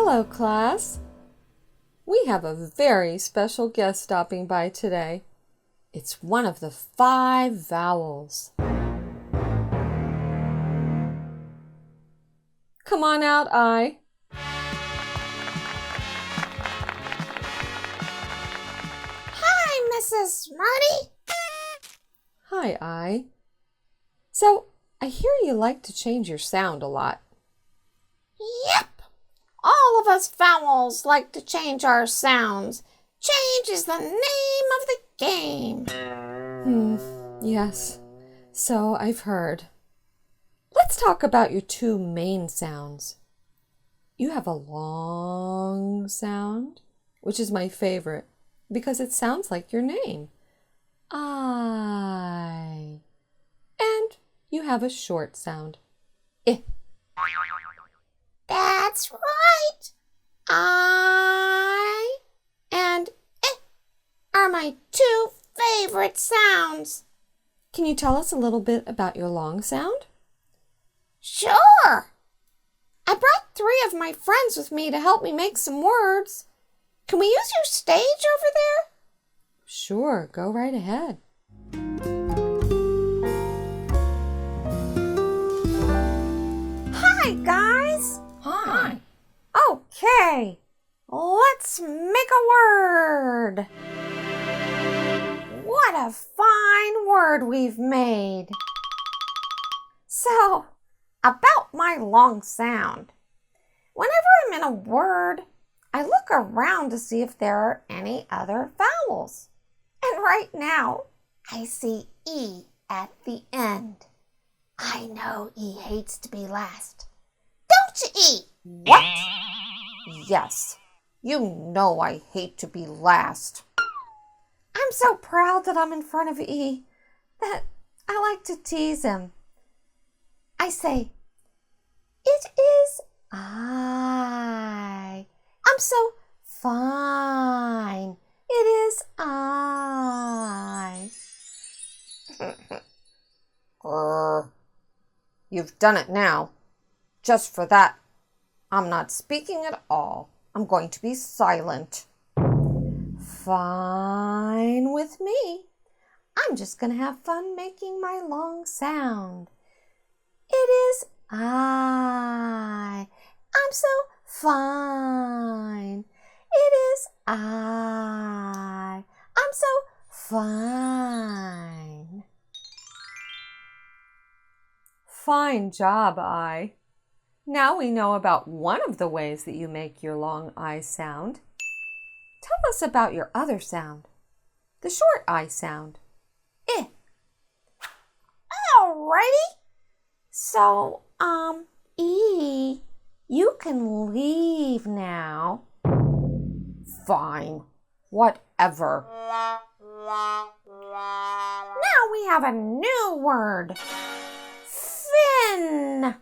Hello, class. We have a very special guest stopping by today. It's one of the 5 vowels. Come on out, I. Hi, Mrs. Smarty. Hi, I. So, I hear you like to change your sound a lot. Yep. All of us vowels like to change our sounds. Change is the name of the game. Yes. So I've heard. Let's talk about your 2 main sounds. You have a long sound, which is my favorite because it sounds like your name. I. And you have a short sound. I. That's right. I and are my 2 favorite sounds. Can you tell us a little bit about your long sound? Sure. I brought 3 of my friends with me to help me make some words. Can we use your stage over there? Sure, go right ahead. Hi, guys. Hi. Okay, let's make a word. What a fine word we've made. So, about my long sound. Whenever I'm in a word, I look around to see if there are any other vowels. And right now, I see E at the end. I know E hates to be last. Don't you, E? What? Yes. You know I hate to be last. I'm so proud that I'm in front of E that I like to tease him. I say, it is I. I'm so fine. It is I. You've done it now. Just for that, I'm not speaking at all. I'm going to be silent. Fine with me. I'm just going to have fun making my long sound. It is I. I'm so fine. It is I. I'm so fine. Fine job, I. Now we know about one of the ways that you make your long I sound. Tell us about your other sound, the short I sound. I. Alrighty. So, E, you can leave now. Fine. Whatever. Now we have a new word. Fin.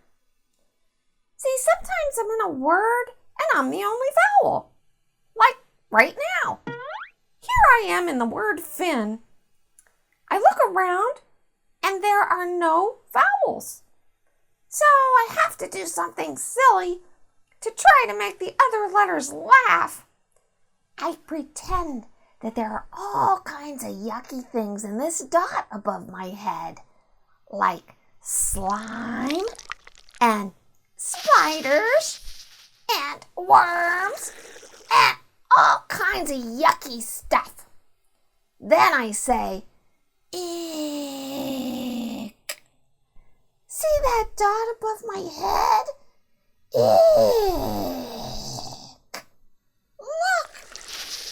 See, sometimes I'm in a word and I'm the only vowel. Like right now. Here I am in the word fin. I look around and there are no vowels. So I have to do something silly to try to make the other letters laugh. I pretend that there are all kinds of yucky things in this dot above my head, like slime and spiders and worms and all kinds of yucky stuff. Then I say, ick. See that dot above my head? Ick. Look,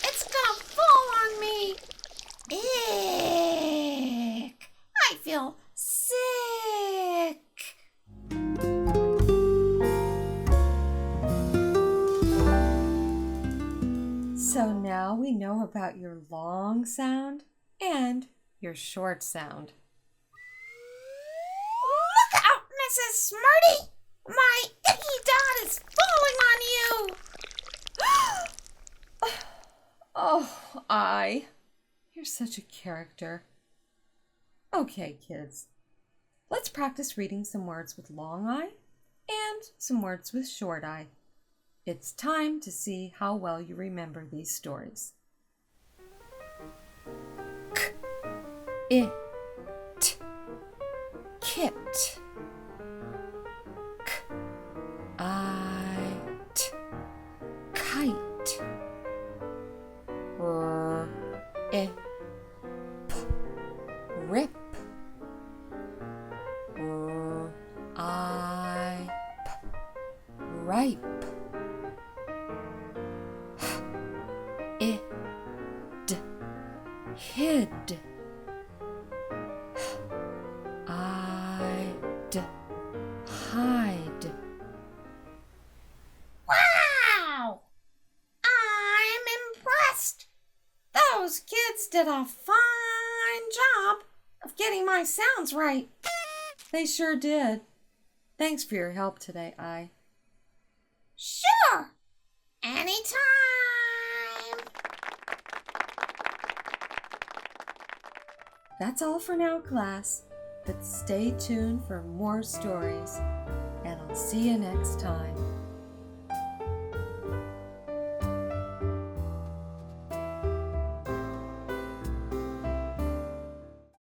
it's gonna fall on me. Ick. I feel sick. So now we know about your long sound and your short sound. Look out, Mrs. Smarty! My icky dot is falling on you! Oh, I. You're such a character. Okay, kids. Let's practice reading some words with long I and some words with short I. It's time to see how well you remember these stories. It, kit. It, kite. It, rip. I, ripe. It, hid. I'd, hide. Wow! I'm impressed. Those kids did a fine job of getting my sounds right. They sure did. Thanks for your help today, I. Sure. Anytime. That's all for now, class. But stay tuned for more stories, and I'll see you next time.